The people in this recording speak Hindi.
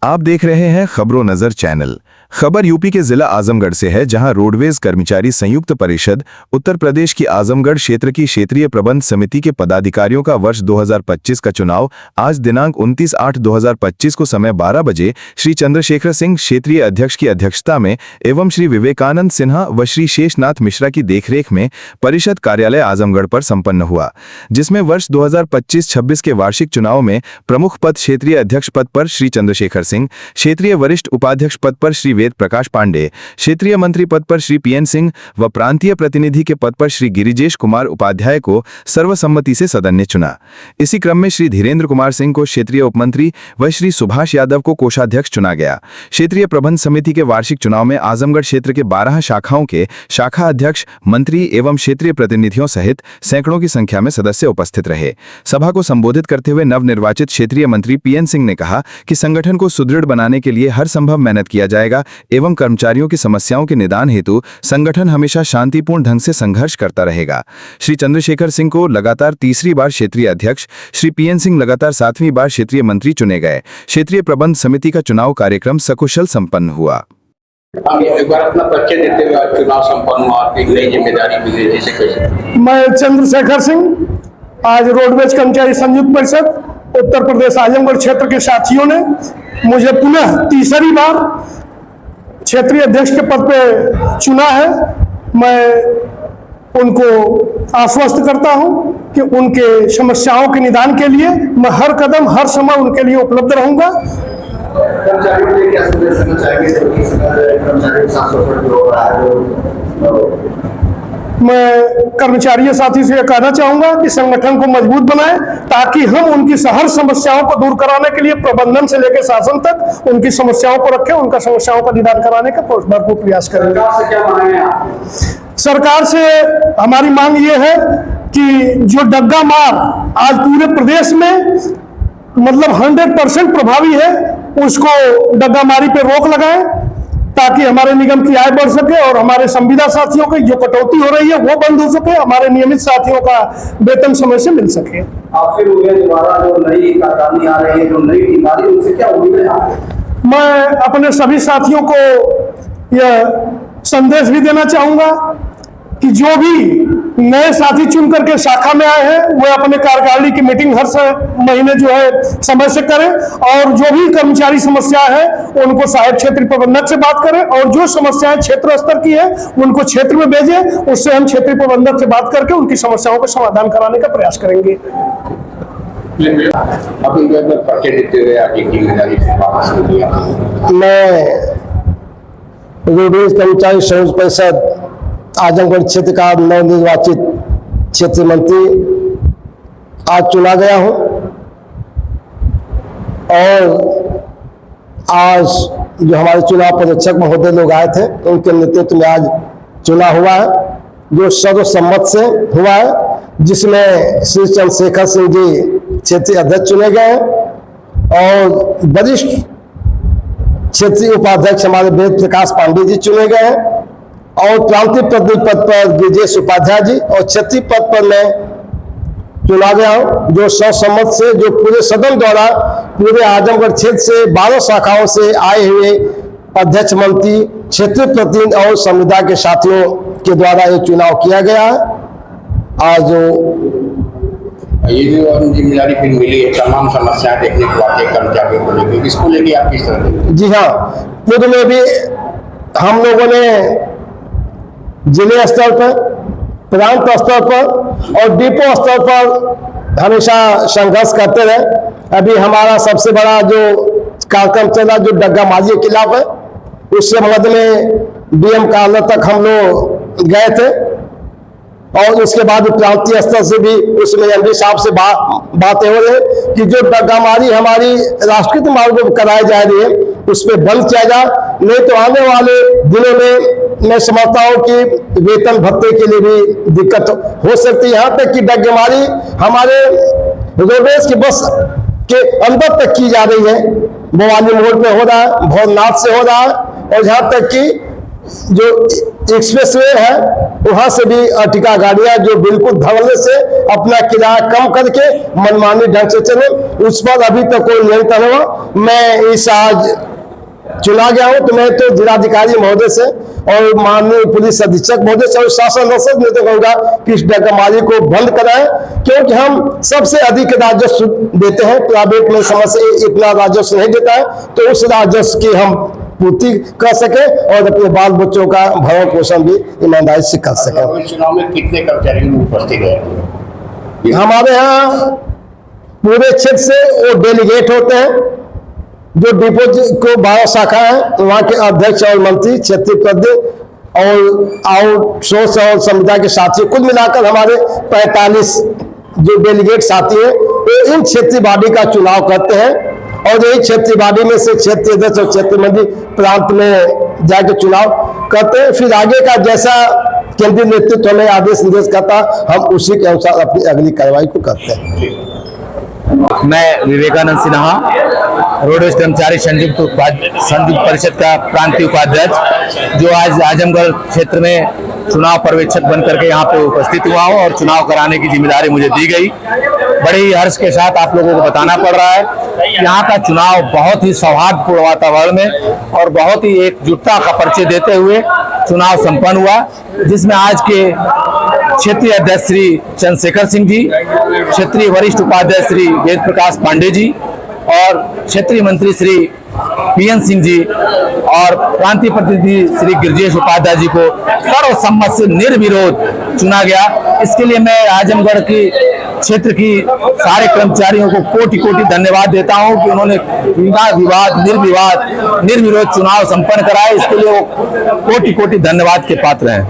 आप देख रहे हैं खबरों नजर चैनल। खबर यूपी के जिला आजमगढ़ से है, जहां रोडवेज कर्मचारी संयुक्त परिषद उत्तर प्रदेश की आजमगढ़ क्षेत्र की क्षेत्रीय प्रबंध समिति के पदाधिकारियों का वर्ष 2025 का चुनाव आज दिनांक 29/8/2025 को समय 12 बजे श्री चंद्रशेखर सिंह क्षेत्रीय अध्यक्ष की अध्यक्षता में एवं श्री विवेकानंद सिन्हा व श्री शेषनाथ मिश्रा की देखरेख में परिषद कार्यालय आजमगढ़ पर संपन्न हुआ, जिसमें वर्ष 2025-26 के वार्षिक चुनाव में प्रमुख पद क्षेत्रीय अध्यक्ष पद पर श्री चंद्रशेखर सिंह, क्षेत्रीय वरिष्ठ उपाध्यक्ष पद पर श्री वेद प्रकाश पांडे, क्षेत्रीय मंत्री पद पर श्री पीएन सिंह व प्रांतीय प्रतिनिधि के पद पर श्री गिरिजेश कुमार उपाध्याय को सर्वसम्मति से सदन ने चुना। इसी क्रम में श्री धीरेन्द्र कुमार सिंह को क्षेत्रीय उपमंत्री व श्री सुभाष यादव को कोषाध्यक्ष चुना गया। क्षेत्रीय प्रबंध समिति के वार्षिक चुनाव में आजमगढ़ क्षेत्र के 12 शाखाओं के शाखा अध्यक्ष, मंत्री एवं क्षेत्रीय प्रतिनिधियों सहित सैकड़ों की संख्या में सदस्य उपस्थित रहे। सभा को संबोधित करते हुए नवनिर्वाचित क्षेत्रीय मंत्री पीएन सिंह ने कहा कि संगठन को सुदृढ़ बनाने के लिए हर संभव मेहनत किया जाएगा एवं कर्मचारियों की समस्याओं के निदान हेतु संगठन हमेशा शांतिपूर्ण ढंग से संघर्ष करता रहेगा। श्री चंद्रशेखर सिंह को लगातार तीसरी बार क्षेत्रीय अध्यक्ष, श्री पीएन सिंह लगातार 7वीं बार क्षेत्रीय मंत्री चुने गए। क्षेत्रीय प्रबंध समिति का चुनाव कार्यक्रम सकुशल संपन्न हुआ। एक बार अपना परिचय देते हुए चुनाव संपन्न हुआ, एक नई जिम्मेदारी मिली, जैसे कैसे? मैं चंद्रशेखर सिंह, आज रोडवेज कर्मचारी संयुक्त परिषद उत्तर प्रदेश आजमगढ़ क्षेत्र के साथियों ने मुझे पुनः तीसरी बार क्षेत्रीय अध्यक्ष के पद पे चुना है। मैं उनको आश्वस्त करता हूं कि उनके समस्याओं के निदान के लिए मैं हर कदम हर समय उनके लिए उपलब्ध रहूंगा। कर्मचारियों के लिए क्या संदेश देना चाहेंगे, जो कि कर्मचारियों के साथ शोषण जो हो रहा है? मैं कर्मचारी साथी से कहना चाहूंगा कि संगठन को मजबूत बनाएं, ताकि हम उनकी हर समस्याओं को दूर कराने के लिए प्रबंधन से लेकर शासन तक उनकी समस्याओं को रखें, उनका समस्याओं का निदान कराने का भरपूर प्रयास करेंगे। सरकार से क्या मांग है आप? सरकार से हमारी मांग ये है कि जो डग्गा मार आज पूरे प्रदेश में मतलब 100% प्रभावी है, उसको डग्गा मारी पे रोक लगाएं, ताकि हमारे निगम की आय बढ़ सके और हमारे संविदा साथियों की जो कटौती हो रही है वो बंद हो सके, हमारे नियमित साथियों का वेतन समय से मिल सके। आपसे दोबारा जो नई कार्रवाई आ रही है, जो नई बीमारी, उनसे क्या उम्मीद है आपको? मैं अपने सभी साथियों को यह संदेश भी देना चाहूंगा कि जो भी नए साथी चुन करके शाखा में आए हैं वो अपने कार्यकारिणी की मीटिंग हर महीने जो है समय से करें, और जो भी कर्मचारी समस्या है उनको सहायक क्षेत्रीय प्रबंधक से बात करें, और जो समस्याएं क्षेत्र स्तर की है उनको क्षेत्र में भेजें, उससे हम क्षेत्रीय प्रबंधक से बात करके उनकी समस्याओं का समाधान कराने का प्रयास करेंगे। मैं रोडवेज कर्मचारी संयुक्त परिषद आजमगढ़ क्षेत्र का नवनिर्वाचित क्षेत्र मंत्री आज चुना गया हूं, और आज जो हमारे चुनाव पर्यवेक्षक महोदय लोग आए थे उनके नेतृत्व में आज चुना हुआ है, जो सर्वसम्मत से हुआ है, जिसमें श्री चंद्रशेखर सिंह जी क्षेत्रीय अध्यक्ष चुने गए और वरिष्ठ क्षेत्रीय उपाध्यक्ष हमारे वेद प्रकाश पांडे जी चुने गए हैं, और प्रांतीय प्रतिनिधि पद पर गिरिजेश उपाध्याय जी और क्षेत्रीय पद पर मैं चुना गया हूं, जो सर्वसम्मत से, जो पूरे सदन द्वारा पूरे आजमगढ़ क्षेत्र से 12 शाखाओं से आए हुए अध्यक्ष, मंत्री, क्षेत्रीय प्रतिनिधि और संविदा के साथियों के द्वारा ये चुनाव किया गया है। आज ये जो जिम्मेदारी फिर मिली है, तमाम समस्याएं देखने को आती है कर्मचारियों को लेकर, इसको लेकर आप किस तरह? जी हाँ, पूर्व में भी हम लोगों ने जिले स्तर पर, प्रांत स्तर पर और डिपो स्तर पर हमेशा संघर्ष करते रहे। अभी हमारा सबसे बड़ा जो कार्यक्रम चला जो डग्गा मारी के खिलाफ है, उस संबंध में डीएम कार्यालय तक हम लोग गए थे, और उसके बाद प्रांतीय स्तर से भी उसमें एमडी साहब से बातें हो रही कि जो डग्गामारी हमारी राष्ट्रीय मार्गों पर कराई जा रही है उस पर बंद किया जाए, नहीं तो आने वाले दिनों में मैं समझता हूं कि वेतन भत्ते के लिए भी दिक्कत हो सकती है। यहाँ तक कि डग्गामारी हमारे रोडवेज की बस के अंदर तक की जा रही है, भवानी मोड़ पे हो रहा है, भवनाथ से हो रहा है, और यहाँ तक कि जो एक्सप्रेसवे है वहां से भी अर्टिगा गाड़ियां जो बिल्कुल धड़ल्ले से अपना किराया कम करके मनमानी ढंग से चले, उस पर अभी तक कोई नियंत्रण हुआ। मैं इस आज चुना गया हूं तो मैं तो जिलाधिकारी महोदय से और माननीय पुलिस अधीक्षक महोदय से और शासन रक्षक में तो कहूंगा कि इस डकैती को बंद कराएं, क्योंकि हम सबसे अधिक राजस्व देते हैं, प्राइवेट में समस्या इतना राजस्व नहीं देता है, तो उस राजस्व की हम पूर्ति कर सके और अपने बाल बच्चों का भरण पोषण भी ईमानदारी से कर सके। चुनाव में कितने कर्मचारी उपस्थित है? हमारे यहाँ पूरे क्षेत्र से वो डेलीगेट होते हैं, जो डिपो को 12 शाखा है, वहाँ के अध्यक्ष और मंत्री, क्षेत्रीय पद और आउटसोर्स और संविदा के साथी, कुल मिलाकर हमारे 45 जो डेलीगेट साथी है वो इन क्षेत्रीय बॉडी का चुनाव करते हैं और यही क्षेत्रीय बॉडी में से क्षेत्रीय अध्यक्ष और क्षेत्रीय मंत्री प्रांत में जाकर चुनाव करते हैं। फिर आगे का जैसा केंद्रीय नेतृत्व हमें आदेश निर्देश करता, हम उसी के अनुसार अपनी अगली कार्रवाई को करते हैं। मैं विवेकानंद सिन्हा, रोडवेज कर्मचारी संयुक्त परिषद का प्रांतीय उपाध्यक्ष, जो आज आजमगढ़ क्षेत्र में चुनाव पर्यवेक्षक बनकर के यहाँ पे उपस्थित हुआ हूँ और चुनाव कराने की जिम्मेदारी मुझे दी गई। बड़े ही हर्ष के साथ आप लोगों को बताना पड़ रहा है कि यहाँ का चुनाव बहुत ही सौहार्दपूर्ण वातावरण में और बहुत ही एकजुटता का परिचय देते हुए चुनाव संपन्न हुआ, जिसमें आज के क्षेत्रीय अध्यक्ष श्री चंद्रशेखर सिंह जी, क्षेत्रीय वरिष्ठ उपाध्यक्ष श्री वेद प्रकाश पांडे जी और क्षेत्रीय मंत्री श्री पीएन सिंह जी और प्रांतीय प्रतिनिधि श्री गिरिजेश उपाध्याय जी को सर्वसम्मत से निर्विरोध चुना गया। इसके लिए मैं आजमगढ़ की क्षेत्र की सारे कर्मचारियों को कोटि कोटि धन्यवाद देता हूं कि उन्होंने बिना विवाद निर्विरोध चुनाव संपन्न कराए। इसके लिए वो कोटि कोटि धन्यवाद के पात्र हैं।